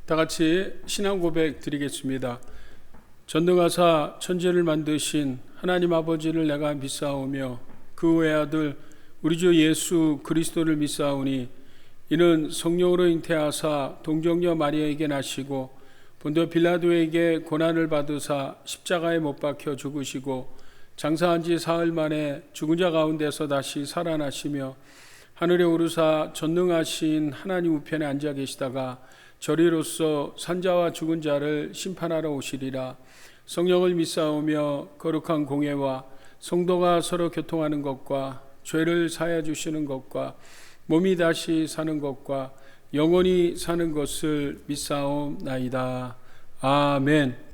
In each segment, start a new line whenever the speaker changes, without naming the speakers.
다 같이 신앙 고백 드리겠습니다. 전능하사 천지를 만드신 하나님 아버지를 내가 믿사오며 그 외아들 우리 주 예수 그리스도를 믿사오니 이는 성령으로 잉태하사 동정녀 마리아에게 나시고 본도 빌라도에게 고난을 받으사 십자가에 못 박혀 죽으시고 장사한 지 사흘 만에 죽은 자 가운데서 다시 살아나시며 하늘에 오르사 전능하신 하나님 우편에 앉아 계시다가 저리로서 산자와 죽은 자를 심판하러 오시리라. 성령을 믿사오며 거룩한 공회와 성도가 서로 교통하는 것과 죄를 사하여 주시는 것과 몸이 다시 사는 것과 영원히 사는 것을 믿사옵나이다. 아멘.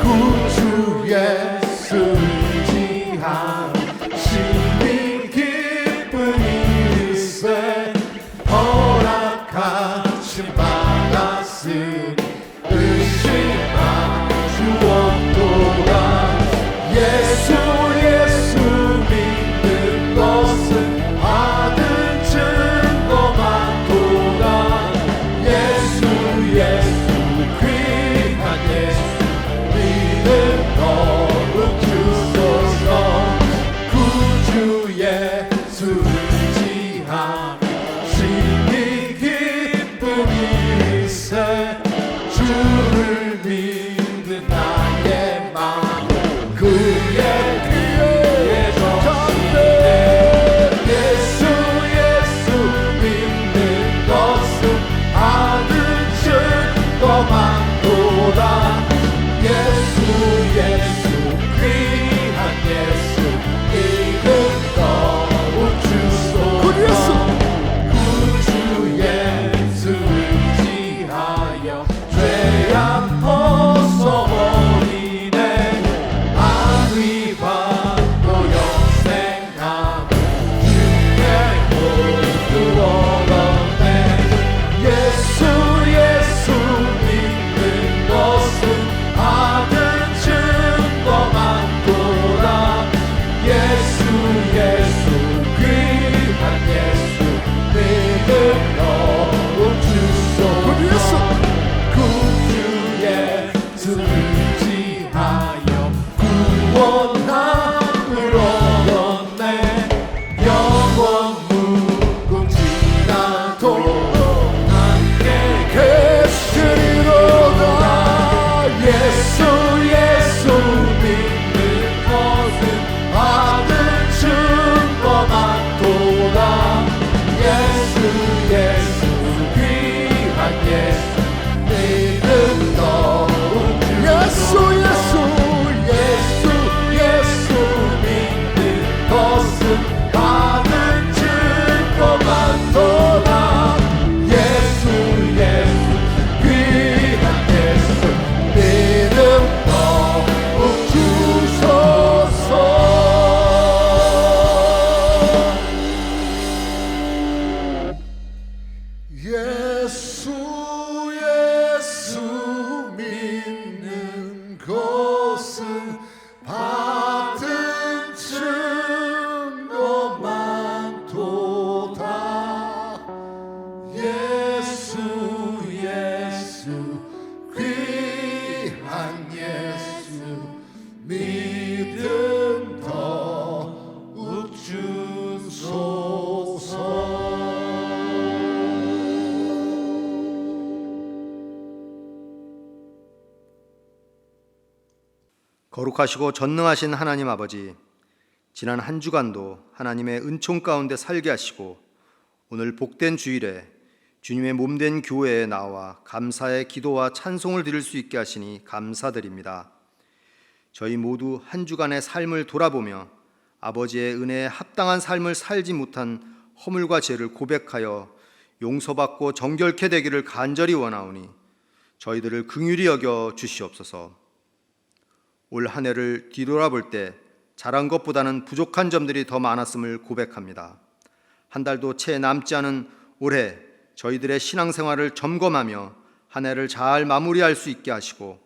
구주 예수 의지한 신비 기쁜 일세 허락하심 받았으니 의심한 주옵도다. 예수 믿는 것은 받은 증거 많도다. 예수 귀한 예수 더욱 주소서. 구주 예수 의지하며 심히 기쁜 일세 주를 믿는 나의 마음 그의 귀에 정되네. 예수 믿는 것은 받은 증거 많도다. 예수 귀한 예수 이름 더욱 주소서. 구주 예수 의지하여 죄악 벗어버리네. 안위 받고 영생하고 주의 모두 얻었네. 예수 믿는 것은 받은 증거 많도다. 예수 귀한 예수 믿음 더욱 주소서. 구주 예수 의지하여 구원함을 얻었네. 영원 무궁지나도 함께 계시리로다. 예수 믿는 것은 받은 증거 많도다. 예수 귀한 예수 믿음 더욱 주소서. 예수 믿는 것은 받은 증거 많도다. 예수 귀한 예수 믿음 더욱 주소서. 예수 믿는 것은 받은 증거 많도다. 예수 귀한 예수 믿음 더욱 주소서.
거룩하시고 전능하신 하나님 아버지, 지난 한 주간도 하나님의 은총 가운데 살게 하시고 오늘 복된 주일에 주님의 몸된 교회에 나와 감사의 기도와 찬송을 드릴 수 있게 하시니 감사드립니다. 저희 모두 한 주간의 삶을 돌아보며 아버지의 은혜에 합당한 삶을 살지 못한 허물과 죄를 고백하여 용서받고 정결케 되기를 간절히 원하오니 저희들을 긍휼히 여겨 주시옵소서. 올 한 해를 뒤돌아볼 때 잘한 것보다는 부족한 점들이 더 많았음을 고백합니다. 한 달도 채 남지 않은 올해 저희들의 신앙생활을 점검하며 한 해를 잘 마무리할 수 있게 하시고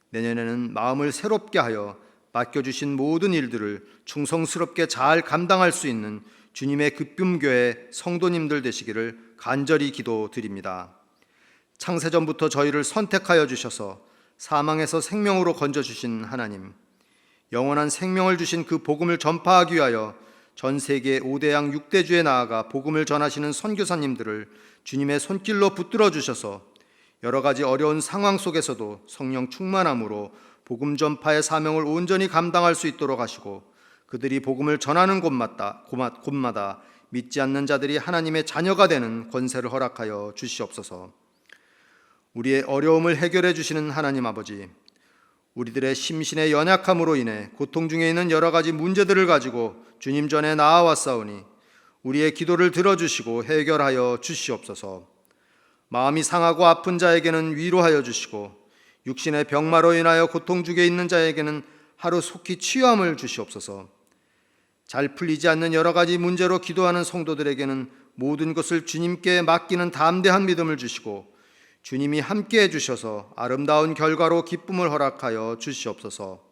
내년에는 마음을 새롭게 하여 맡겨주신 모든 일들을 충성스럽게 잘 감당할 수 있는 주님의 급빔교회 성도님들 되시기를 간절히 기도드립니다. 창세전부터 저희를 선택하여 주셔서 사망에서 생명으로 건져주신 하나님, 영원한 생명을 주신 그 복음을 전파하기 위하여 전 세계 5대양 6대주에 나아가 복음을 전하시는 선교사님들을 주님의 손길로 붙들어 주셔서 여러 가지 어려운 상황 속에서도 성령 충만함으로 복음 전파의 사명을 온전히 감당할 수 있도록 하시고 그들이 복음을 전하는 곳마다 믿지 않는 자들이 하나님의 자녀가 되는 권세를 허락하여 주시옵소서. 우리의 어려움을 해결해 주시는 하나님 아버지, 우리들의 심신의 연약함으로 인해 고통 중에 있는 여러 가지 문제들을 가지고 주님 전에 나아왔사오니 우리의 기도를 들어주시고 해결하여 주시옵소서. 마음이 상하고 아픈 자에게는 위로하여 주시고 육신의 병마로 인하여 고통 중에 있는 자에게는 하루 속히 치유함을 주시옵소서. 잘 풀리지 않는 여러 가지 문제로 기도하는 성도들에게는 모든 것을 주님께 맡기는 담대한 믿음을 주시고 주님이 함께해 주셔서 아름다운 결과로 기쁨을 허락하여 주시옵소서.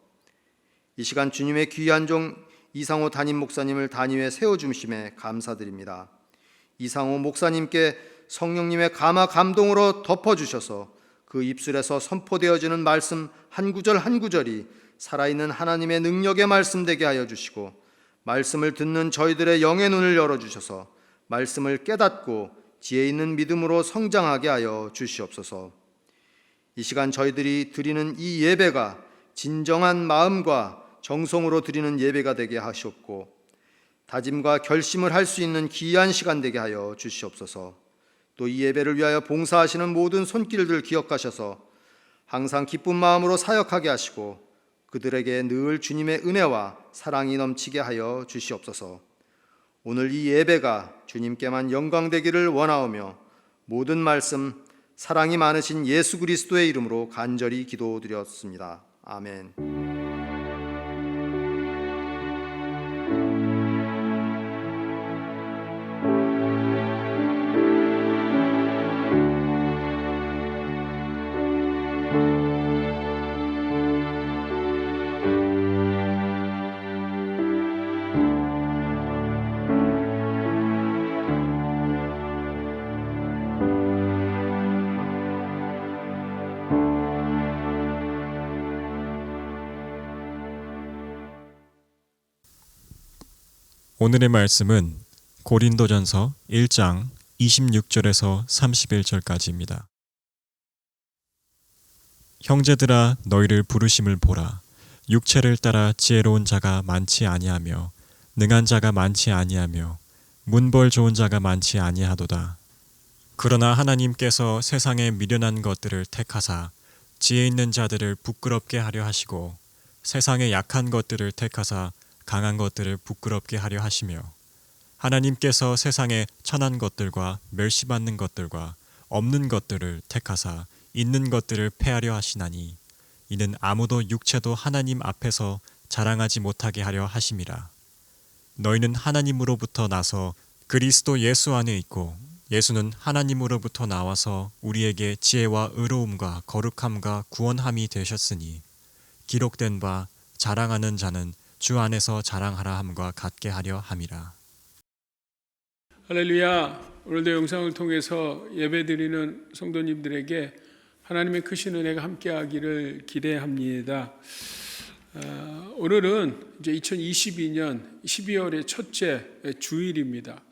이 시간 주님의 귀한 종 이상호 담임 목사님을 단임에 세워주심에 감사드립니다. 이상호 목사님께 성령님의 감화 감동으로 덮어주셔서 그 입술에서 선포되어지는 말씀 한 구절 한 구절이 살아있는 하나님의 능력의 말씀 되게 하여 주시고 말씀을 듣는 저희들의 영의 눈을 열어주셔서 말씀을 깨닫고 지혜 있는 믿음으로 성장하게 하여 주시옵소서. 이 시간 저희들이 드리는 이 예배가 진정한 마음과 정성으로 드리는 예배가 되게 하시옵고 다짐과 결심을 할 수 있는 귀한 시간 되게 하여 주시옵소서. 또 이 예배를 위하여 봉사하시는 모든 손길들 기억하셔서 항상 기쁜 마음으로 사역하게 하시고 그들에게 늘 주님의 은혜와 사랑이 넘치게 하여 주시옵소서. 오늘 이 예배가 주님께만 영광되기를 원하오며 모든 말씀 사랑이 많으신 예수 그리스도의 이름으로 간절히 기도드렸습니다. 아멘.
오늘의 말씀은 고린도전서 1장 26절에서 31절까지입니다. 형제들아 너희를 부르심을 보라. 육체를 따라 지혜로운 자가 많지 아니하며 능한 자가 많지 아니하며 문벌 좋은 자가 많지 아니하도다. 그러나 하나님께서 세상에 미련한 것들을 택하사 지혜 있는 자들을 부끄럽게 하려 하시고 세상에 약한 것들을 택하사 강한 것들을 부끄럽게 하려 하시며 하나님께서 세상에 천한 것들과 멸시받는 것들과 없는 것들을 택하사 있는 것들을 패하려 하시나니 이는 아무도 육체도 하나님 앞에서 자랑하지 못하게 하려 하심이라. 너희는 하나님으로부터 나서 그리스도 예수 안에 있고 예수는 하나님으로부터 나와서 우리에게 지혜와 의로움과 거룩함과 구원함이 되셨으니 기록된 바 자랑하는 자는 주 안에서 자랑하라 함과 같게 하려 함이라.
할렐루야. 오늘도 영상을 통해서 예배드리는 성도님들에게 하나님의 크신 은혜가 함께하기를 기대합니다. 오늘은 이제 2022년 12월의 첫째 주일입니다.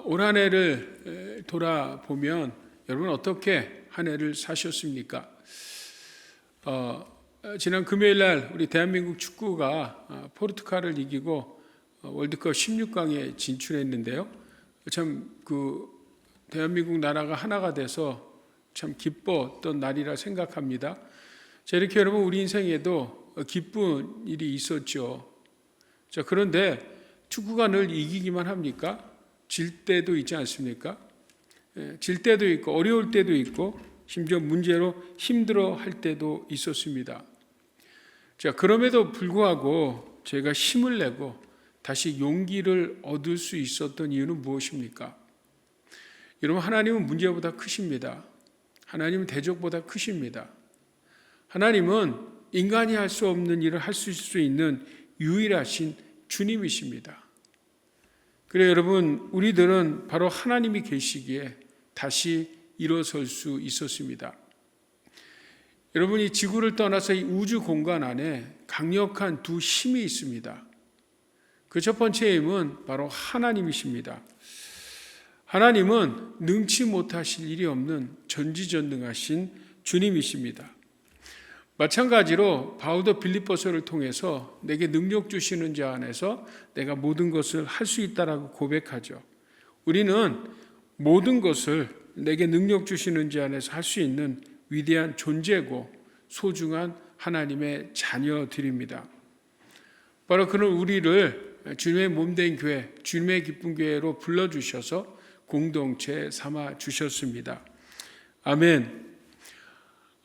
올 한 해를 돌아보면 여러분 어떻게 한 해를 사셨습니까? 지난 금요일 날 우리 대한민국 축구가 포르투갈을 이기고 월드컵 16강에 진출했는데요. 참 그 대한민국 나라가 하나가 돼서 참 기뻤던 날이라 생각합니다. 자, 이렇게 여러분 우리 인생에도 기쁜 일이 있었죠. 자, 그런데 축구가 늘 이기기만 합니까? 질 때도 있지 않습니까? 질 때도 있고 어려울 때도 있고 심지어 문제로 힘들어 할 때도 있었습니다. 자, 그럼에도 불구하고 저희가 힘을 내고 다시 용기를 얻을 수 있었던 이유는 무엇입니까? 여러분, 하나님은 문제보다 크십니다. 하나님은 대적보다 크십니다. 하나님은 인간이 할 수 없는 일을 할 수 있는 유일하신 주님이십니다. 그래 여러분, 우리들은 바로 하나님이 계시기에 다시 일어설 수 있었습니다. 여러분이 지구를 떠나서 이 우주 공간 안에 강력한 두 힘이 있습니다. 그 첫 번째 힘은 바로 하나님이십니다. 하나님은 능치 못하실 일이 없는 전지전능하신 주님이십니다. 마찬가지로 바울도 빌립보서를 통해서 내게 능력 주시는 자 안에서 내가 모든 것을 할 수 있다라고 고백하죠. 우리는 모든 것을 내게 능력 주시는 자 안에서 할 수 있는 위대한 존재고 소중한 하나님의 자녀들입니다. 바로 그런 우리를 주님의 몸된 교회, 주님의 기쁜 교회로 불러주셔서 공동체 삼아 주셨습니다. 아멘.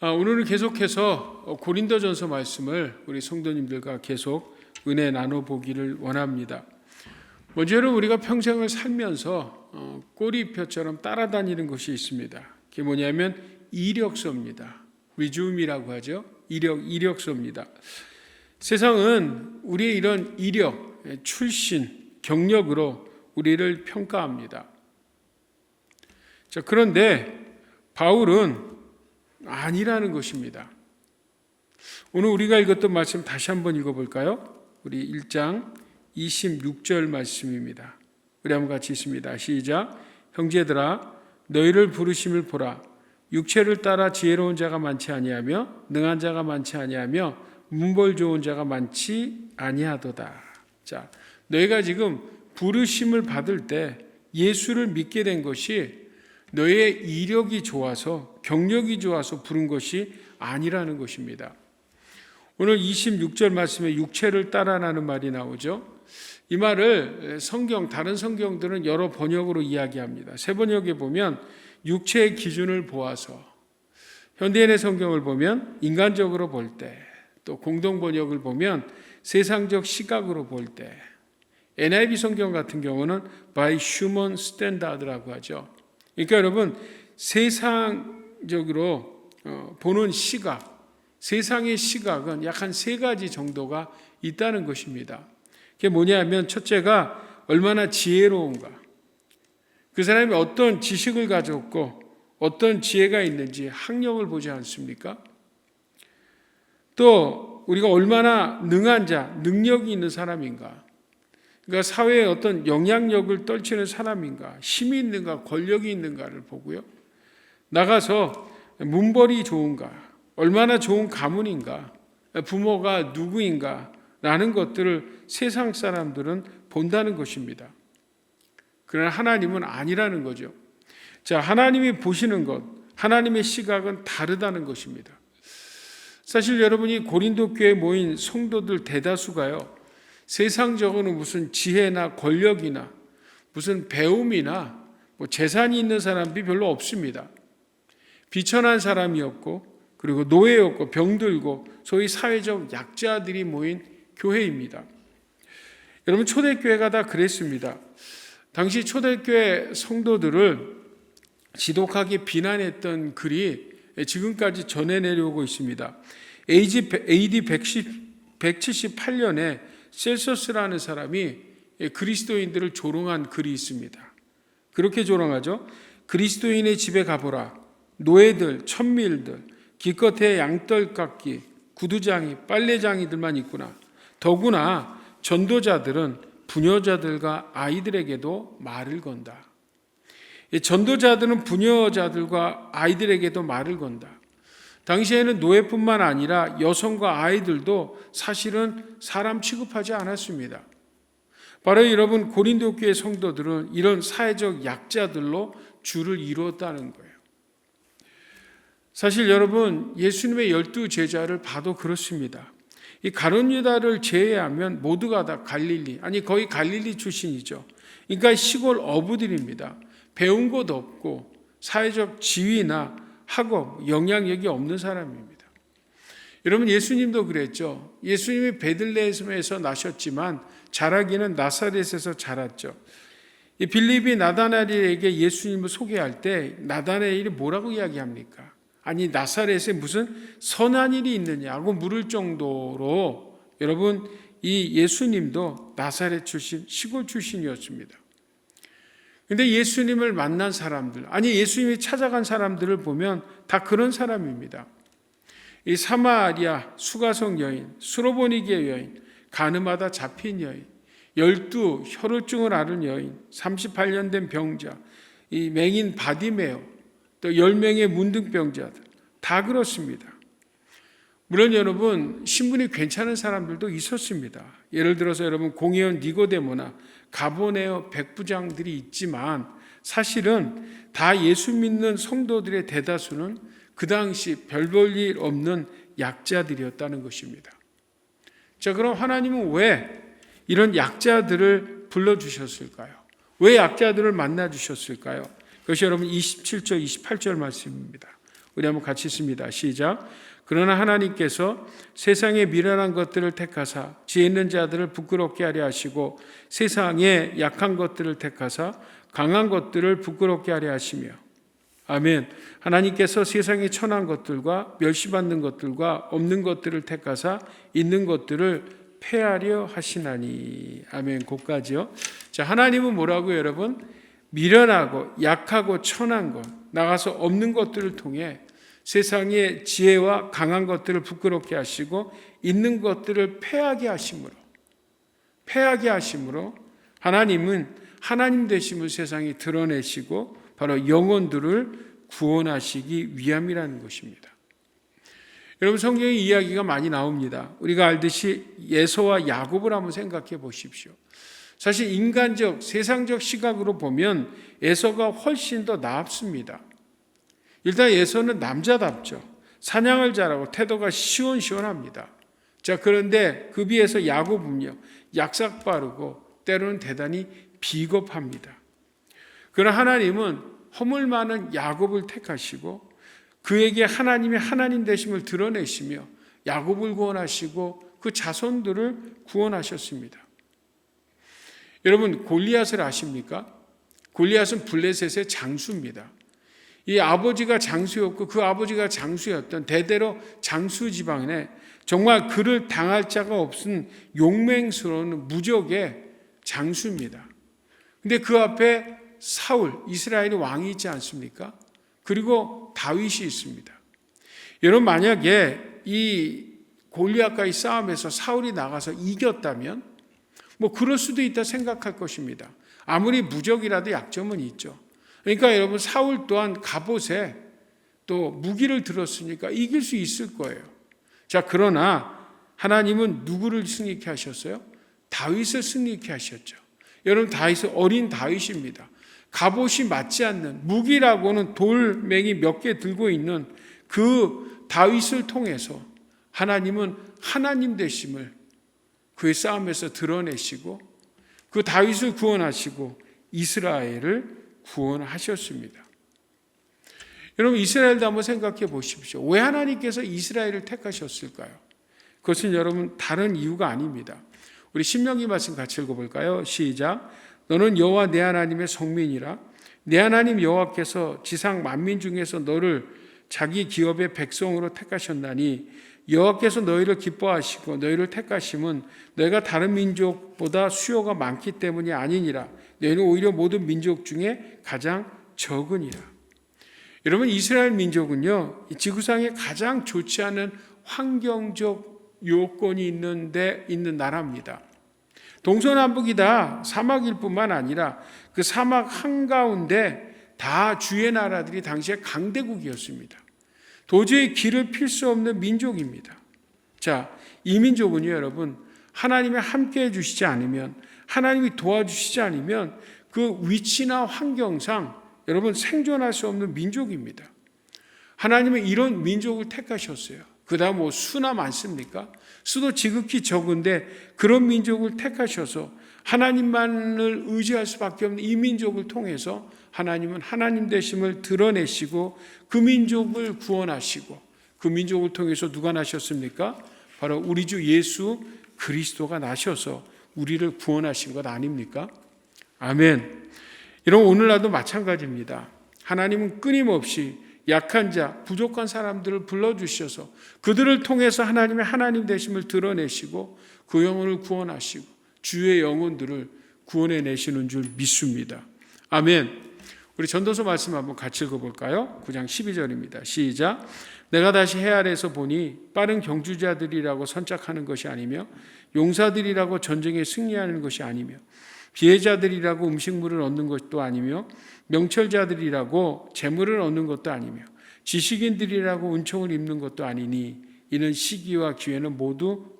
오늘은 계속해서 고린도전서 말씀을 우리 성도님들과 계속 은혜 나눠보기를 원합니다. 먼저 우리가 평생을 살면서 꼬리표처럼 따라다니는 것이 있습니다. 그게 뭐냐면 이력서입니다. 리즘이라고 하죠. 이력서입니다. 세상은 우리의 이런 이력, 출신, 경력으로 우리를 평가합니다. 자, 그런데 바울은 아니라는 것입니다. 오늘 우리가 읽었던 말씀 다시 한번 읽어볼까요? 우리 1장 26절 말씀입니다. 우리 한번 같이 읽습니다. 시작. 형제들아, 너희를 부르심을 보라. 육체를 따라 지혜로운 자가 많지 아니하며 능한 자가 많지 아니하며 문벌 좋은 자가 많지 아니하도다. 자, 너희가 지금 부르심을 받을 때 예수를 믿게 된 것이 너의 이력이 좋아서 경력이 좋아서 부른 것이 아니라는 것입니다. 오늘 26절 말씀에 육체를 따라라는 말이 나오죠. 이 말을 다른 성경들은 여러 번역으로 이야기합니다. 새 번역에 보면 육체의 기준을 보아서, 현대인의 성경을 보면 인간적으로 볼 때, 또 공동 번역을 보면 세상적 시각으로 볼 때, NIV 성경 같은 경우는 by human standard라고 하죠. 그러니까 여러분, 세상적으로 보는 시각, 세상의 시각은 약 한 3가지 정도가 있다는 것입니다. 그게 뭐냐면 첫째가 얼마나 지혜로운가, 그 사람이 어떤 지식을 가졌고 어떤 지혜가 있는지 학력을 보지 않습니까? 또 우리가 얼마나 능한 자, 능력이 있는 사람인가, 그러니까 사회에 어떤 영향력을 떨치는 사람인가, 힘이 있는가, 권력이 있는가를 보고요. 나가서 문벌이 좋은가, 얼마나 좋은 가문인가, 부모가 누구인가 라는 것들을 세상 사람들은 본다는 것입니다. 그러나 하나님은 아니라는 거죠. 자, 하나님이 보시는 것, 하나님의 시각은 다르다는 것입니다. 사실 여러분이 고린도 교회에 모인 성도들 대다수가요, 세상적으로는 무슨 지혜나 권력이나 무슨 배움이나 재산이 있는 사람들이 별로 없습니다. 비천한 사람이었고, 그리고 노예였고, 병들고, 소위 사회적 약자들이 모인 교회입니다. 여러분, 초대교회가 다 그랬습니다. 당시 초대교회 성도들을 지독하게 비난했던 글이 지금까지 전해 내려오고 있습니다. AD 178년에 셀서스라는 사람이 그리스도인들을 조롱한 글이 있습니다. 그렇게 조롱하죠. 그리스도인의 집에 가보라. 노예들, 천밀들, 기껏해 양떨깎이, 구두장이, 빨래장이들만 있구나. 더구나 전도자들은 부녀자들과 아이들에게도 말을 건다. 전도자들은 부녀자들과 아이들에게도 말을 건다. 당시에는 노예뿐만 아니라 여성과 아이들도 사실은 사람 취급하지 않았습니다. 바로 여러분, 고린도 교회 성도들은 이런 사회적 약자들로 주를 이루었다는 거예요. 사실 여러분, 예수님의 12 제자를 봐도 그렇습니다. 이 가룟 유다를 제외하면 모두가 다 갈릴리, 아니 거의 갈릴리 출신이죠. 그러니까 시골 어부들입니다. 배운 것 없고 사회적 지위나 학업, 영향력이 없는 사람입니다. 여러분, 예수님도 그랬죠. 예수님이 베들레헴에서 나셨지만 자라기는 나사렛에서 자랐죠. 이 빌립이 나다나엘에게 예수님을 소개할 때 나다나엘이 뭐라고 이야기합니까? 아니, 나사렛에 무슨 선한 일이 있느냐고 물을 정도로 여러분, 이 예수님도 나사렛 출신, 시골 출신이었습니다. 근데 예수님을 만난 사람들, 아니 예수님이 찾아간 사람들을 보면 다 그런 사람입니다. 이 사마리아 수가성 여인, 수로보니게 여인, 가늠하다 잡힌 여인, 12 혈우증을 앓은 여인, 38년 된 병자, 이 맹인 바디메오, 또 10명의 문둥병자들, 다 그렇습니다. 물론 여러분, 신분이 괜찮은 사람들도 있었습니다. 예를 들어서 여러분, 공의원 니고데모나 가보네오 백부장들이 있지만 사실은 다 예수 믿는 성도들의 대다수는 그 당시 별 볼 일 없는 약자들이었다는 것입니다. 자, 그럼 하나님은 왜 이런 약자들을 불러주셨을까요? 왜 약자들을 만나주셨을까요? 그것이 여러분 27절, 28절 말씀입니다. 우리 한번 같이 읽습니다. 시작. 그러나 하나님께서 세상의 미련한 것들을 택하사 지혜 있는 자들을 부끄럽게 하려 하시고 세상의 약한 것들을 택하사 강한 것들을 부끄럽게 하려 하시며, 아멘. 하나님께서 세상의 천한 것들과 멸시받는 것들과 없는 것들을 택하사 있는 것들을 폐하려 하시나니. 아멘. 곧까지요. 자, 하나님은 뭐라고요, 여러분? 미련하고 약하고 천한 것, 나가서 없는 것들을 통해 세상의 지혜와 강한 것들을 부끄럽게 하시고 있는 것들을 폐하게 하심으로 하나님은 하나님 되심을 세상에 드러내시고 바로 영혼들을 구원하시기 위함이라는 것입니다. 여러분, 성경에 이야기가 많이 나옵니다. 우리가 알듯이 에서와 야곱을 한번 생각해 보십시오. 사실 인간적, 세상적 시각으로 보면 에서가 훨씬 더 나았습니다. 일단 에서는 남자답죠. 사냥을 잘하고 태도가 시원시원합니다. 자, 그런데 그 비해서 야곱은요, 약삭빠르고 때로는 대단히 비겁합니다. 그러나 하나님은 허물 많은 야곱을 택하시고 그에게 하나님의 하나님 되심을 드러내시며 야곱을 구원하시고 그 자손들을 구원하셨습니다. 여러분, 골리앗을 아십니까? 골리앗은 블레셋의 장수입니다. 이 아버지가 장수였고 그 아버지가 장수였던 대대로 장수 집안에 정말 그를 당할 자가 없은 용맹스러운 무적의 장수입니다. 근데 그 앞에 사울, 이스라엘의 왕이 있지 않습니까? 그리고 다윗이 있습니다. 여러분, 만약에 이 골리앗과의 싸움에서 사울이 나가서 이겼다면 뭐 그럴 수도 있다 생각할 것입니다. 아무리 무적이라도 약점은 있죠. 그러니까 여러분, 사울 또한 갑옷에 또 무기를 들었으니까 이길 수 있을 거예요. 자, 그러나 하나님은 누구를 승리케 하셨어요? 다윗을 승리케 하셨죠. 여러분, 다윗은 어린 다윗입니다. 갑옷이 맞지 않는, 무기라고는 돌멩이 몇 개 들고 있는 그 다윗을 통해서 하나님은 하나님 되심을 그의 싸움에서 드러내시고 그 다윗을 구원하시고 이스라엘을 구원하셨습니다. 여러분, 이스라엘도 한번 생각해 보십시오. 왜 하나님께서 이스라엘을 택하셨을까요? 그것은 여러분 다른 이유가 아닙니다. 우리 신명기 말씀 같이 읽어볼까요? 시작. 너는 여호와 내 하나님의 성민이라. 내 하나님 여호와께서 지상 만민 중에서 너를 자기 기업의 백성으로 택하셨나니 여호와께서 너희를 기뻐하시고 너희를 택하심은 너희가 다른 민족보다 수요가 많기 때문이 아니니라. 너희는 오히려 모든 민족 중에 가장 적으니라. 여러분, 이스라엘 민족은요, 지구상에 가장 좋지 않은 환경적 요건이 있는 나라입니다. 동서남북이다 사막일 뿐만 아니라 그 사막 한가운데 다 주의 나라들이 당시에 강대국이었습니다. 도저히 길을 필 수 없는 민족입니다. 자, 이 민족은요, 여러분, 하나님이 함께 해주시지 않으면, 하나님이 도와주시지 않으면 그 위치나 환경상 여러분 생존할 수 없는 민족입니다. 하나님은 이런 민족을 택하셨어요. 그 다음 뭐 수나 많습니까? 수도 지극히 적은데 그런 민족을 택하셔서 하나님만을 의지할 수밖에 없는 이 민족을 통해서 하나님은 하나님 되심을 드러내시고 그 민족을 구원하시고 그 그 민족을 통해서 누가 나셨습니까? 바로 우리 주 예수 그리스도가 나셔서 우리를 구원하신 것 아닙니까? 아멘. 여러분, 오늘날도 마찬가지입니다. 하나님은 끊임없이 약한 자, 부족한 사람들을 불러주셔서 그들을 통해서 하나님의 하나님 되심을 드러내시고 그 영혼을 구원하시고 주의 영혼들을 구원해 내시는 줄 믿습니다. 아멘. 우리 전도서 말씀 한번 같이 읽어볼까요? 9장 12절입니다. 시작. 내가 다시 해 아래에서 보니 빠른 경주자들이라고 선착하는 것이 아니며 용사들이라고 전쟁에 승리하는 것이 아니며 비혜자들이라고 음식물을 얻는 것도 아니며 명철자들이라고 재물을 얻는 것도 아니며 지식인들이라고 은총을 입는 것도 아니니 이는 시기와 기회는 모두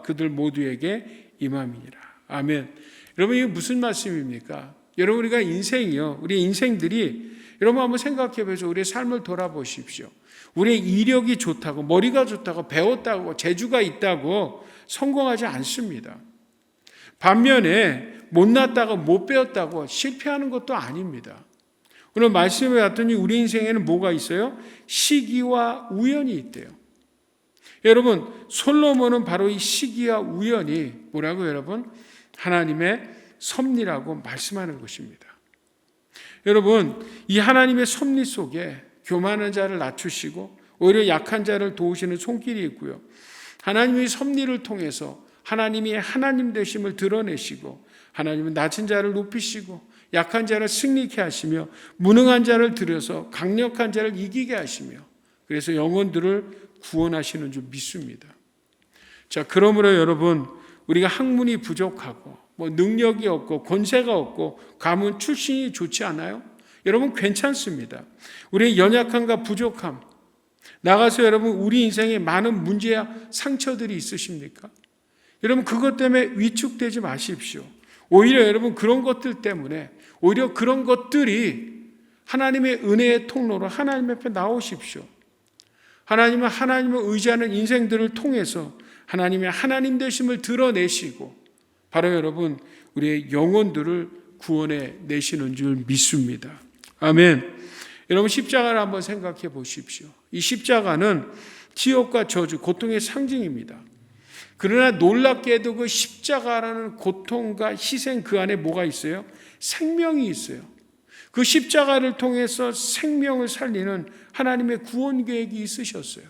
그들 모두에게 임함이니라. 아멘. 여러분, 이게 무슨 말씀입니까? 여러분, 우리가 인생이요, 우리 인생들이 여러분 한번 생각해 보세요. 우리의 삶을 돌아보십시오. 우리의 이력이 좋다고, 머리가 좋다고, 배웠다고, 재주가 있다고 성공하지 않습니다. 반면에 못났다고, 못 배웠다고 실패하는 것도 아닙니다. 오늘 말씀에 봤더니 우리 인생에는 뭐가 있어요? 시기와 우연이 있대요. 여러분, 솔로몬은 바로 이 시기와 우연이 뭐라고 여러분? 하나님의 섭리라고 말씀하는 것입니다. 여러분, 이 하나님의 섭리 속에 교만한 자를 낮추시고 오히려 약한 자를 도우시는 손길이 있고요. 하나님의 섭리를 통해서 하나님이 하나님 되심을 드러내시고 하나님은 낮은 자를 높이시고 약한 자를 승리케 하시며 무능한 자를 들여서 강력한 자를 이기게 하시며 그래서 영혼들을 구원하시는 줄 믿습니다. 자, 그러므로 여러분, 우리가 학문이 부족하고 능력이 없고 권세가 없고 가문 출신이 좋지 않아요? 여러분, 괜찮습니다. 우리의 연약함과 부족함, 나가서 여러분 우리 인생에 많은 문제와 상처들이 있으십니까? 여러분, 그것 때문에 위축되지 마십시오. 오히려 여러분 그런 것들 때문에 오히려 그런 것들이 하나님의 은혜의 통로로 하나님 앞에 나오십시오. 하나님은 하나님을 의지하는 인생들을 통해서 하나님의 하나님 되심을 드러내시고 바로 여러분 우리의 영혼들을 구원해 내시는 줄 믿습니다. 아멘. 여러분, 십자가를 한번 생각해 보십시오. 이 십자가는 지옥과 저주, 고통의 상징입니다. 그러나 놀랍게도 그 십자가라는 고통과 희생 그 안에 뭐가 있어요? 생명이 있어요. 그 십자가를 통해서 생명을 살리는 하나님의 구원 계획이 있으셨어요.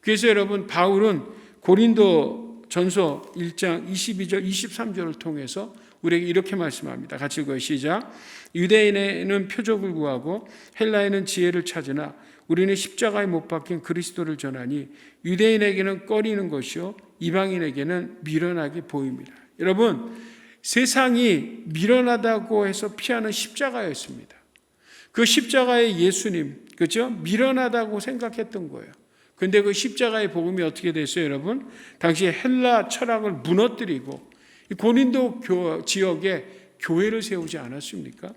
그래서 여러분, 바울은 고린도 전서 1장 22절 23절을 통해서 우리에게 이렇게 말씀합니다. 같이 읽어요. 시작. 유대인에는 표적을 구하고 헬라에는 지혜를 찾으나 우리는 십자가에 못 박힌 그리스도를 전하니 유대인에게는 꺼리는 것이요 이방인에게는 미련하게 보입니다. 여러분, 세상이 미련하다고 해서 피하는 십자가였습니다. 그 십자가의 예수님, 그렇죠? 미련하다고 생각했던 거예요. 근데 그 십자가의 복음이 어떻게 됐어요, 여러분? 당시 헬라 철학을 무너뜨리고 고린도 지역에 교회를 세우지 않았습니까?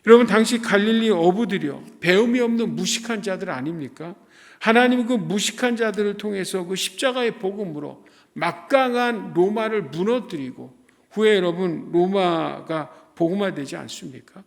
여러분, 당시 갈릴리 어부들이요, 배움이 없는 무식한 자들 아닙니까? 하나님은 그 무식한 자들을 통해서 그 십자가의 복음으로 막강한 로마를 무너뜨리고 후에 여러분 로마가 복음화되지 않습니까?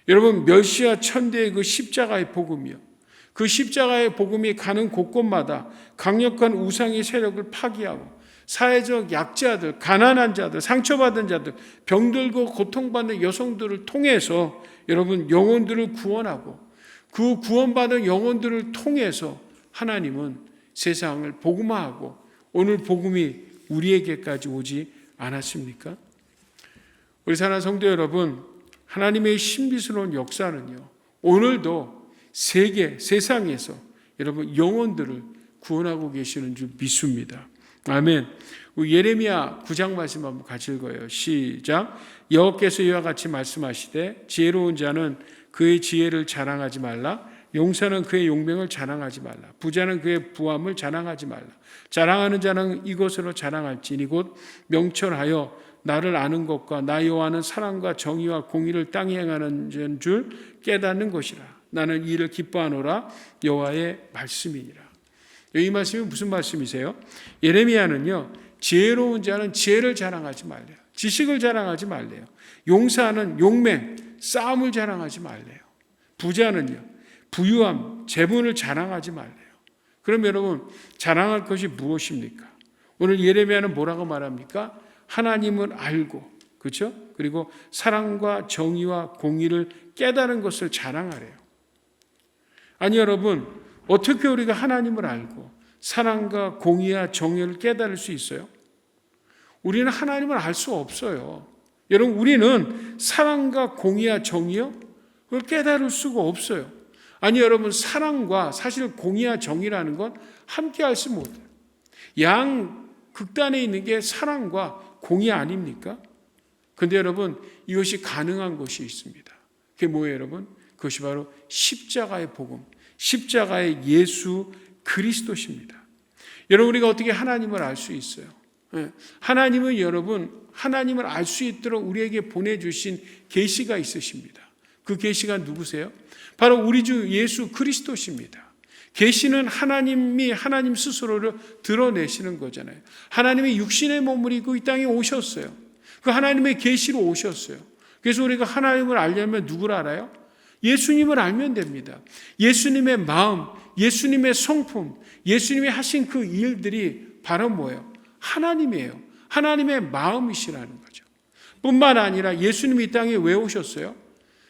여러분, 멸시와 천대의 그 십자가의 복음이요, 그 십자가의 복음이 가는 곳곳마다 강력한 우상의 세력을 파기하고 사회적 약자들, 가난한 자들, 상처받은 자들, 병들고 고통받는 여성들을 통해서 여러분 영혼들을 구원하고 그 구원받은 영혼들을 통해서 하나님은 세상을 복음화하고 오늘 복음이 우리에게까지 오지 않았습니까? 우리 사랑하는 성도 여러분, 하나님의 신비스러운 역사는요, 오늘도 세상에서 여러분 영혼들을 구원하고 계시는 줄 믿습니다. 아멘. 예레미야 9장 말씀 한번 같이 읽어요. 시작. 여호와께서 이와 같이 말씀하시되 지혜로운 자는 그의 지혜를 자랑하지 말라. 용사는 그의 용맹을 자랑하지 말라. 부자는 그의 부함을 자랑하지 말라. 자랑하는 자는 이것으로 자랑할지니 곧 명철하여 나를 아는 것과 나 여호와는 사랑과 정의와 공의를 땅에 행하는 줄 깨닫는 것이라. 나는 이를 기뻐하노라. 여호와의 말씀이니라. 이 말씀이 무슨 말씀이세요? 예레미야는요, 지혜로운 자는 지혜를 자랑하지 말래요. 지식을 자랑하지 말래요. 용사는 용맹, 싸움을 자랑하지 말래요. 부자는요, 부유함, 재분을 자랑하지 말래요. 그럼 여러분 자랑할 것이 무엇입니까? 오늘 예레미야는 뭐라고 말합니까? 하나님을 알고, 그렇죠? 그리고 사랑과 정의와 공의를 깨달은 것을 자랑하래요. 아니 여러분, 어떻게 우리가 하나님을 알고 사랑과 공의와 정의를 깨달을 수 있어요? 우리는 하나님을 알 수 없어요. 여러분, 우리는 사랑과 공의와 정의요? 그걸 깨달을 수가 없어요. 아니 여러분, 사랑과 사실 공의와 정의라는 건 함께 할 수 못해요. 양 극단에 있는 게 사랑과 공의 아닙니까? 근데 여러분, 이것이 가능한 것이 있습니다. 그게 뭐예요 여러분? 그것이 바로 십자가의 복음, 십자가의 예수 그리스도십니다. 여러분, 우리가 어떻게 하나님을 알 수 있어요? 하나님은 여러분, 하나님을 알 수 있도록 우리에게 보내주신 계시가 있으십니다. 그 계시가 누구세요? 바로 우리 주 예수 그리스도십니다. 계시는 하나님이 하나님 스스로를 드러내시는 거잖아요. 하나님이 육신의 몸을 입고 이 땅에 오셨어요. 그 하나님의 계시로 오셨어요. 그래서 우리가 하나님을 알려면 누구를 알아요? 예수님을 알면 됩니다. 예수님의 마음, 예수님의 성품, 예수님이 하신 그 일들이 바로 뭐예요? 하나님이에요. 하나님의 마음이시라는 거죠. 뿐만 아니라 예수님이 이 땅에 왜 오셨어요?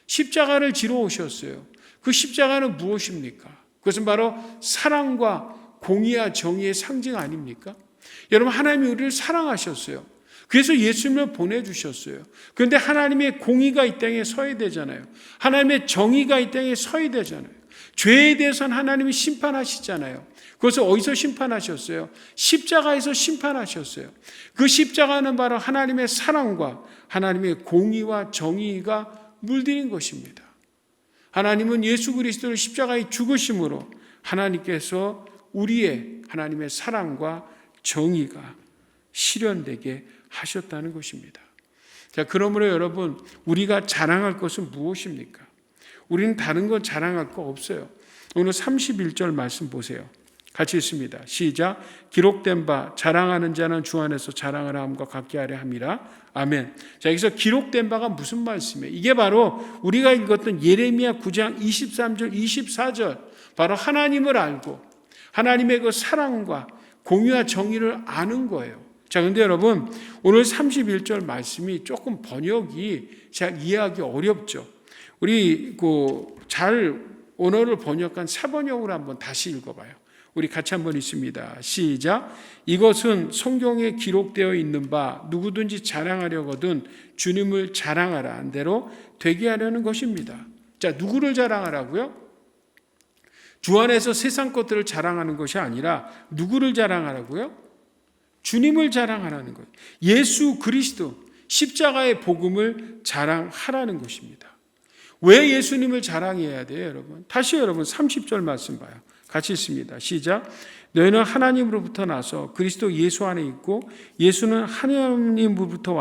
십자가를 지러 오셨어요. 그 십자가는 무엇입니까? 그것은 바로 사랑과 공의와 정의의 상징 아닙니까? 여러분, 하나님이 우리를 사랑하셨어요. 그래서 예수님을 보내주셨어요. 그런데 하나님의 공의가 이 땅에 서야 되잖아요. 하나님의 정의가 이 땅에 서야 되잖아요. 죄에 대해서는 하나님이 심판하시잖아요. 그것을 어디서 심판하셨어요? 십자가에서 심판하셨어요. 그 십자가는 바로 하나님의 사랑과 하나님의 공의와 정의가 물들인 것입니다. 하나님은 예수 그리스도를 십자가에 죽으심으로 하나님께서 우리의 하나님의 사랑과 정의가 실현되게 하셨다는 것입니다. 자, 그러므로 여러분, 우리가 자랑할 것은 무엇입니까? 우리는 다른 건 자랑할 거 없어요. 오늘 31절 말씀 보세요. 같이 읽습니다. 시작. 기록된 바 자랑하는 자는 주 안에서 자랑하라 함과 같게 하려 함이라. 아멘. 자, 여기서 기록된 바가 무슨 말씀이에요? 이게 바로 우리가 읽었던 예레미야 9장 23절 24절, 바로 하나님을 알고 하나님의 그 사랑과 공의와 정의를 아는 거예요. 자, 근데 여러분, 오늘 31절 말씀이 조금 번역이 잘 이해하기 어렵죠. 우리 잘 언어를 번역한 사번역으로 한번 다시 읽어봐요. 우리 같이 한번 읽습니다. 시작. 이것은 성경에 기록되어 있는 바 누구든지 자랑하려거든 주님을 자랑하라 한 대로 되게 하려는 것입니다. 자, 누구를 자랑하라고요? 주 안에서 세상 것들을 자랑하는 것이 아니라 누구를 자랑하라고요? 주님을 자랑하라는 거예요. 예수 그리스도 십자가의 복음을 자랑하라는 것입니다. 왜 예수님을 자랑해야 돼요, 여러분? 다시 여러분 30절 말씀 봐요. 같이 읽습니다. 시작. 너희는 하나님으로부터 나서 그리스도 예수 안에 있고 예수는 하나님으로부터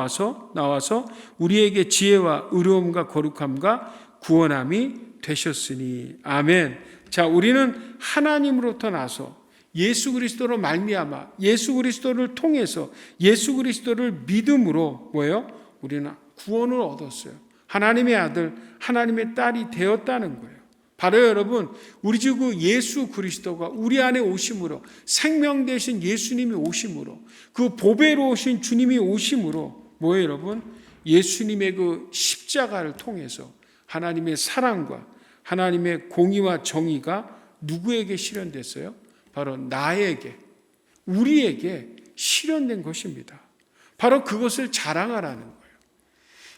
나와서 우리에게 지혜와 의로움과 거룩함과 구원함이 되셨으니. 아멘. 자, 우리는 하나님으로부터 나서 예수 그리스도로 말미암아 예수 그리스도를 통해서 예수 그리스도를 믿음으로 뭐예요? 우리는 구원을 얻었어요. 하나님의 아들, 하나님의 딸이 되었다는 거예요. 바로 여러분, 우리 주 그 예수 그리스도가 우리 안에 오심으로, 생명 되신 예수님이 오심으로, 그 보배로우신 주님이 오심으로 뭐예요 여러분? 예수님의 그 십자가를 통해서 하나님의 사랑과 하나님의 공의와 정의가 누구에게 실현됐어요? 바로 나에게, 우리에게 실현된 것입니다. 바로 그것을 자랑하라는 거예요.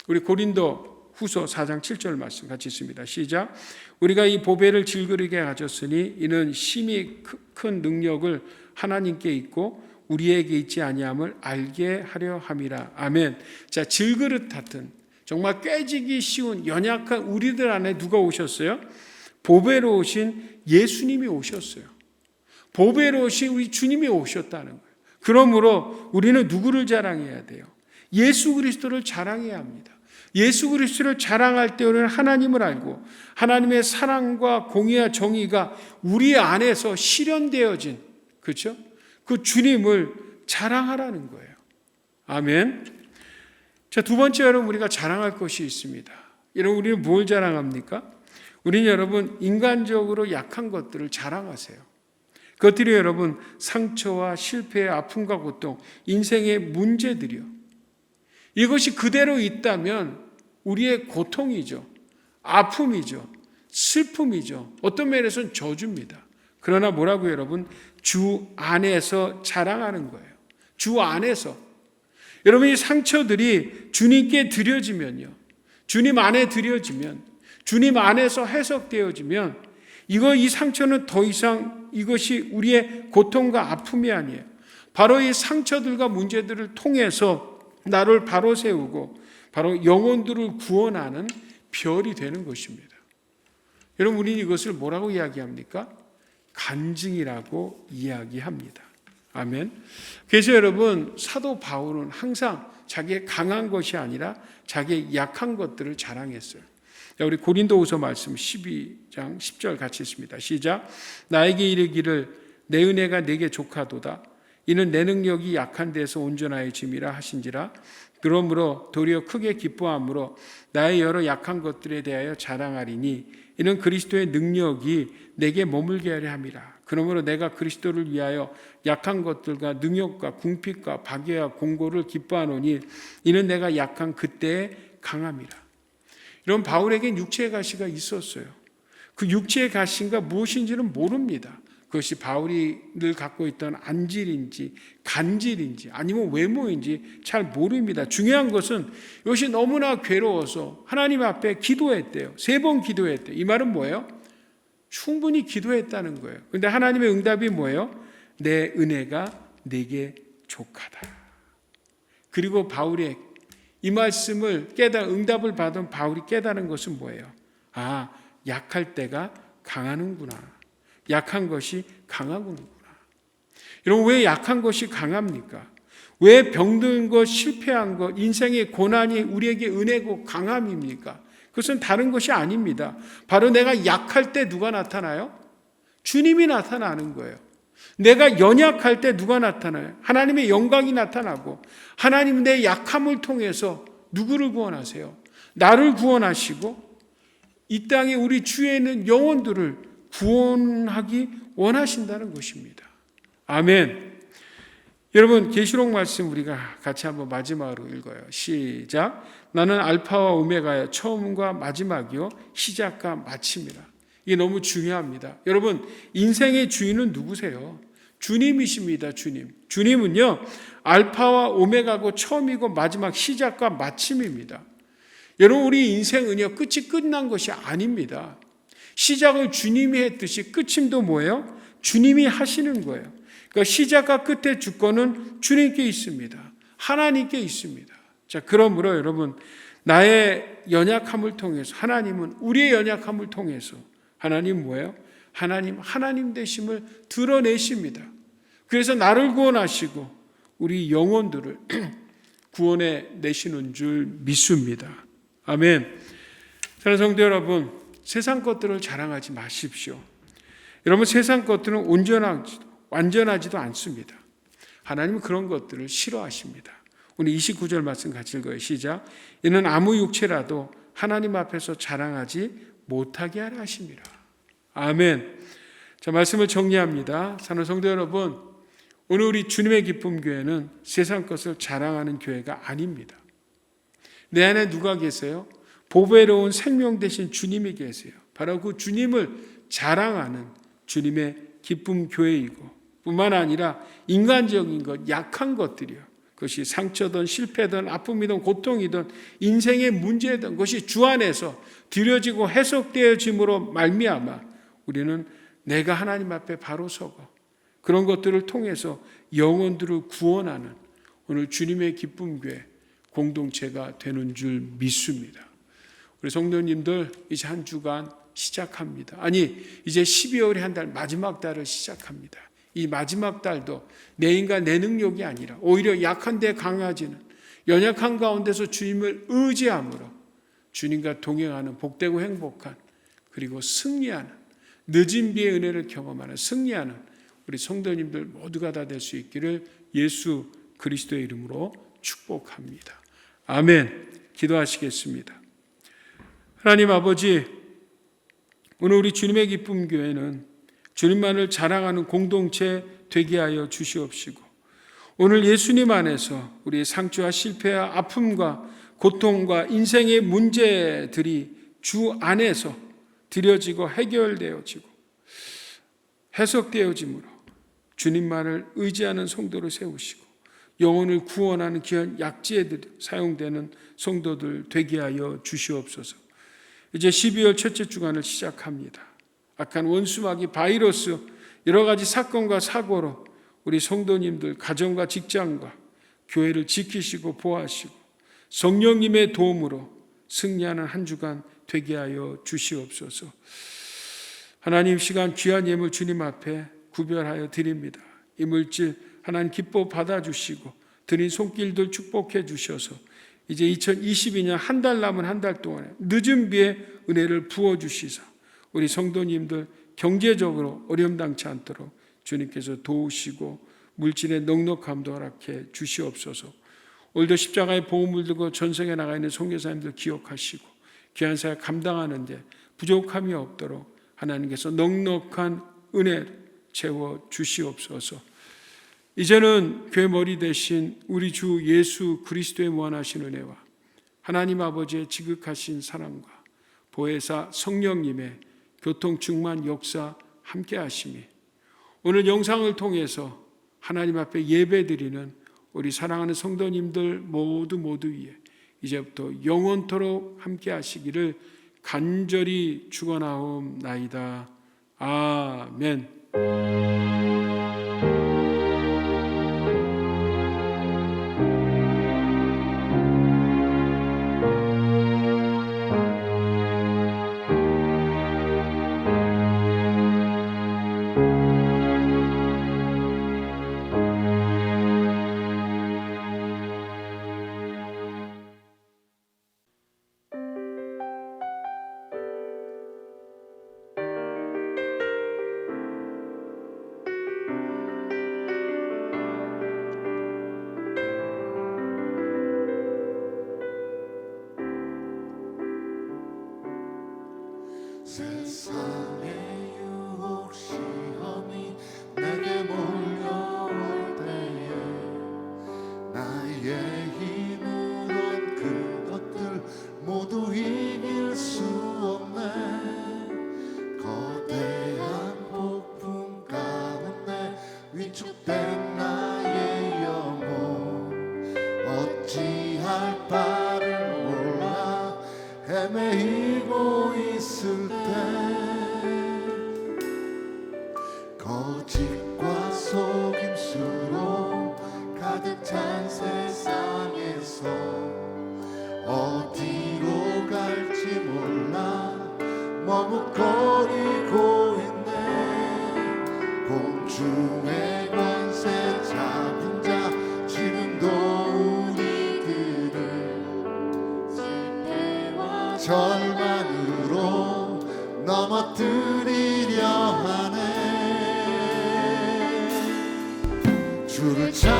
우리 고린도 후서 4장 7절 말씀 같이 있습니다. 시작. 우리가 이 보배를 질그릇에 가졌으니 이는 심히 큰 능력을 하나님께 있고 우리에게 있지 아니함을 알게 하려 함이라. 아멘. 자, 질그릇 같은 정말 깨지기 쉬운 연약한 우리들 안에 누가 오셨어요? 보배로우신 예수님이 오셨어요. 보배로우신 우리 주님이 오셨다는 거예요. 그러므로 우리는 누구를 자랑해야 돼요? 예수 그리스도를 자랑해야 합니다. 예수 그리스도를 자랑할 때 우리는 하나님을 알고 하나님의 사랑과 공의와 정의가 우리 안에서 실현되어진, 그렇죠? 그 주님을 자랑하라는 거예요. 아멘. 자, 두 번째 여러분, 우리가 자랑할 것이 있습니다. 여러분, 우리는 뭘 자랑합니까? 우린 여러분 인간적으로 약한 것들을 자랑하세요. 그것들이 여러분 상처와 실패의 아픔과 고통, 인생의 문제들이요. 이것이 그대로 있다면 우리의 고통이죠. 아픔이죠. 슬픔이죠. 어떤 면에서는 저주입니다. 그러나 뭐라고요, 여러분? 주 안에서 자랑하는 거예요. 주 안에서. 여러분, 이 상처들이 주님께 드려지면요. 주님 안에 드려지면, 주님 안에서 해석되어지면, 이 상처는 더 이상 이것이 우리의 고통과 아픔이 아니에요. 바로 이 상처들과 문제들을 통해서 나를 바로 세우고, 바로 영혼들을 구원하는 별이 되는 것입니다. 여러분, 우리는 이것을 뭐라고 이야기합니까? 간증이라고 이야기합니다. 아멘. 그래서 여러분, 사도 바울은 항상 자기의 강한 것이 아니라 자기의 약한 것들을 자랑했어요. 우리 고린도후서 말씀 12장 10절 같이 있습니다. 시작. 나에게 이르기를 내 은혜가 내게 족하도다. 이는 내 능력이 약한 데서 온전하여짐이라 하신지라. 그러므로 도리어 크게 기뻐함으로 나의 여러 약한 것들에 대하여 자랑하리니 이는 그리스도의 능력이 내게 머물게 하려 함이라. 그러므로 내가 그리스도를 위하여 약한 것들과 능욕과 궁핍과 박해와 공고를 기뻐하노니 이는 내가 약한 그때의 강함이라. 이런 바울에겐 육체의 가시가 있었어요. 그 육체의 가시가 무엇인지는 모릅니다. 그것이 바울이 늘 갖고 있던 안질인지 간질인지 아니면 외모인지 잘 모릅니다. 중요한 것은 이것이 너무나 괴로워서 하나님 앞에 기도했대요. 3번 기도했대요. 이 말은 뭐예요? 충분히 기도했다는 거예요. 그런데 하나님의 응답이 뭐예요? 내 은혜가 내게 족하다. 그리고 바울의 이 말씀을 응답을 받은 바울이 깨달은 것은 뭐예요? 아, 약할 때가 강하는구나. 약한 것이 강하구나. 여러분, 왜 약한 것이 강합니까? 왜 병든 것, 실패한 것, 인생의 고난이 우리에게 은혜고 강함입니까? 그것은 다른 것이 아닙니다. 바로 내가 약할 때 누가 나타나요? 주님이 나타나는 거예요. 내가 연약할 때 누가 나타나요? 하나님의 영광이 나타나고, 하나님 내 약함을 통해서 누구를 구원하세요? 나를 구원하시고 이 땅에 우리 주위에 있는 영혼들을 구원하기 원하신다는 것입니다. 아멘. 여러분, 계시록 말씀 우리가 같이 한번 마지막으로 읽어요. 시작. 나는 알파와 오메가여 처음과 마지막이요 시작과 마침이라. 이게 너무 중요합니다. 여러분, 인생의 주인은 누구세요? 주님이십니다. 주님은요 알파와 오메가고 처음이고 마지막, 시작과 마침입니다. 여러분, 우리 인생은요 끝이 끝난 것이 아닙니다. 시작을 주님이 했듯이 끝임도 뭐예요? 주님이 하시는 거예요. 그러니까 시작과 끝의 주권은 주님께 있습니다. 하나님께 있습니다. 자, 그러므로 여러분, 나의 연약함을 통해서 하나님은 우리의 연약함을 통해서 하나님 뭐예요? 하나님 되심을 드러내십니다. 그래서 나를 구원하시고 우리 영혼들을 구원해 내시는 줄 믿습니다. 아멘. 사랑하는 성도 여러분, 세상 것들을 자랑하지 마십시오. 여러분, 세상 것들은 완전하지도 않습니다. 하나님은 그런 것들을 싫어하십니다. 오늘 29절 말씀 같이 읽어요. 시작. 이는 아무 육체라도 하나님 앞에서 자랑하지 못하게 하려 하심이라. 아멘. 자, 말씀을 정리합니다. 사랑하는 성도 여러분, 오늘 우리 주님의 기쁨 교회는 세상 것을 자랑하는 교회가 아닙니다. 내 안에 누가 계세요? 보배로운 생명 되신 주님이 계세요. 바로 그 주님을 자랑하는 주님의 기쁨 교회이고, 뿐만 아니라 인간적인 것, 약한 것들이요, 그것이 상처든 실패든 아픔이든 고통이든 인생의 문제든 그것이 주 안에서 드려지고 해석되어짐으로 말미암아 우리는 내가 하나님 앞에 바로 서고 그런 것들을 통해서 영혼들을 구원하는 오늘 주님의 기쁨 교회 공동체가 되는 줄 믿습니다. 우리 성도님들, 이제 한 주간 시작합니다. 아니, 이제 12월의 한 달, 마지막 달을 시작합니다. 이 마지막 달도 내 인간 내 능력이 아니라 오히려 약한 데 강해지는, 연약한 가운데서 주님을 의지함으로 주님과 동행하는 복되고 행복한, 그리고 승리하는, 늦은 비의 은혜를 경험하는 승리하는 우리 성도님들 모두가 다 될 수 있기를 예수 그리스도의 이름으로 축복합니다. 아멘. 기도하시겠습니다. 하나님 아버지, 오늘 우리 주님의 기쁨 교회는 주님만을 자랑하는 공동체 되게 하여 주시옵시고, 오늘 예수님 안에서 우리의 상처와 실패와 아픔과 고통과 인생의 문제들이 주 안에서 드려지고 해결되어지고 해석되어지므로 주님만을 의지하는 성도를 세우시고 영혼을 구원하는 귀한 약지에 사용되는 성도들 되게 하여 주시옵소서. 이제 12월 첫째 주간을 시작합니다. 악한 원수마귀 바이러스 여러 가지 사건과 사고로 우리 성도님들 가정과 직장과 교회를 지키시고 보호하시고 성령님의 도움으로 승리하는 한 주간 되게 하여 주시옵소서. 하나님, 시간 귀한 예물 주님 앞에 구별하여 드립니다. 이 물질 하나님 기뻐 받아주시고 드린 손길들 축복해 주셔서 이제 2022년 한 달 남은 한 달 동안에 늦은 비에 은혜를 부어주시사 우리 성도님들 경제적으로 어려움당치 않도록 주님께서 도우시고 물질의 넉넉함도 허락해 주시옵소서. 오늘도 십자가의 보험을 들고 전성에 나가 있는 선교사님들 기억하시고 귀한 사역 감당하는 데 부족함이 없도록 하나님께서 넉넉한 은혜 채워 주시옵소서. 이제는 교회 머리 대신 우리 주 예수 그리스도의 무한하신 은혜와 하나님 아버지의 지극하신 사랑과 보혜사 성령님의 교통 충만 역사 함께 하심이 오늘 영상을 통해서 하나님 앞에 예배드리는 우리 사랑하는 성도님들 모두 위에 이제부터 영원토록 함께 하시기를 간절히 축원하옵나이다. 아멘.
세상의 유혹 시험이 내게 몰려올 때에 나의 힘으론 그것들 모두 이길 수 없네. 거대한 폭풍 가운데 위축된 나의 영혼 어찌할 바를 몰라 헤매이고 있을 때 거짓과 속임수로 가득 찬 세상에서 어디로 갈지 몰라 머뭇거리고 있네. 공중의 권세 잡은 자 지금도 우리들을 실패와 절망으로 넘어뜨리려 하네. 주를 찬양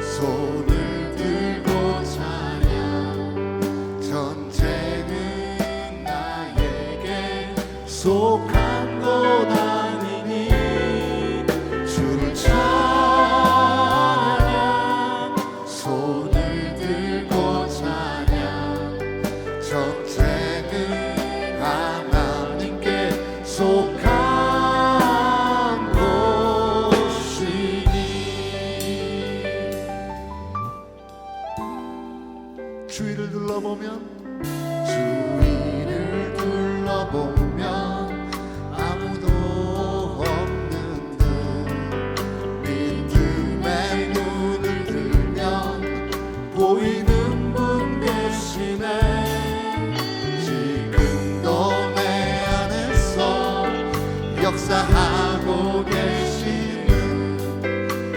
손을 들고 찬양 전쟁은 나에게 속한 것 아니니 주를 찬양 손을 들고 찬양 전쟁은 하나님께 속한 주위를 둘러보면 아무도 없는 듯 믿음의 눈을 들면 보이는 분 계시네. 지금도 내 안에서 역사하고 계시는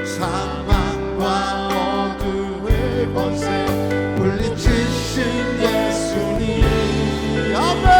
사망과 어두의 권세 물리치신 예수님. 아멘.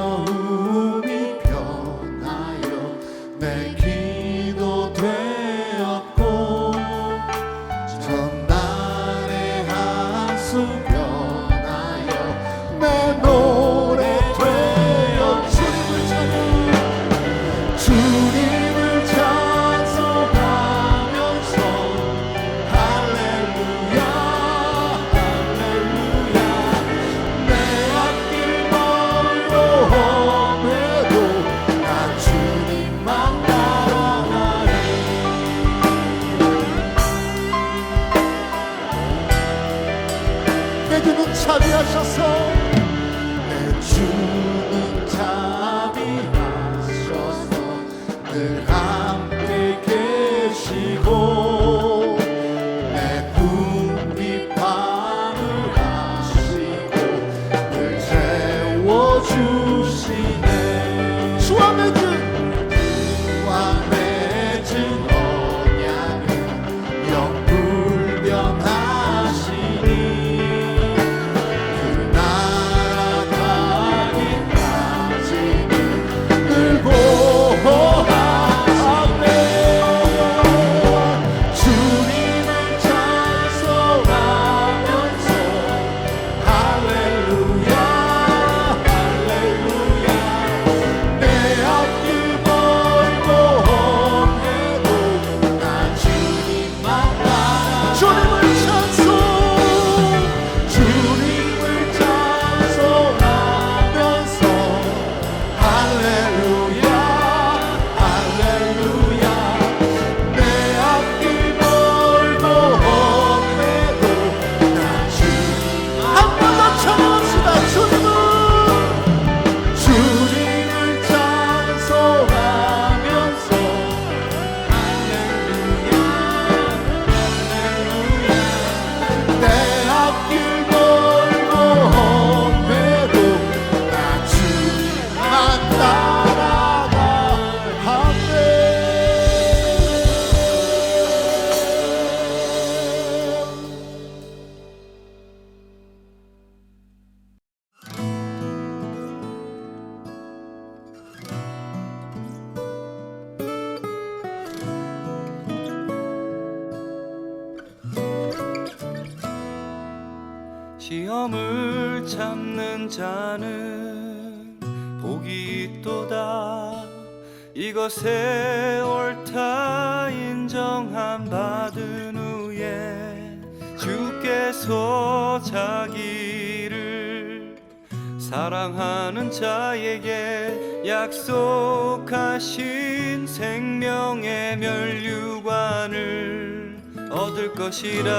두려움이 변하여 내 기도 되었고 전날의 한숨 변하여 내 노래 되어 주님을 찬송하면서 할렐루야 할렐루야 내 앞길 멀고 험해도 나 주님만 따라가리 내 주는 자비하셔서 내 주는 자비하셔서 늘 함께 계시고 내 궁핍함을 아시고 늘 채워주시네 주와 맺은 언약은 영불변하시니 그 나라가기까지는 늘 보호하시네 주님을 찬송하면서 할렐루야 할렐루야 내 앞길 멀고 험해도 나 주님만 따라 주님을 찬송하면서 할렐루야 할렐루야 내 앞길 멀고 험해도 나 주님 한 번 더 찬양합시다 주님을 찬송하면서 할렐루야 할렐루야 내 앞길 멀고 험해도 나 주님만 따라가 하네
시험을 참는 자는 복이 있도다. 이것에 옳다 인정함 받은 후에 주께서 자기를 사랑하는 자에게 약속하신 생명의 면류관을 얻을 것이라.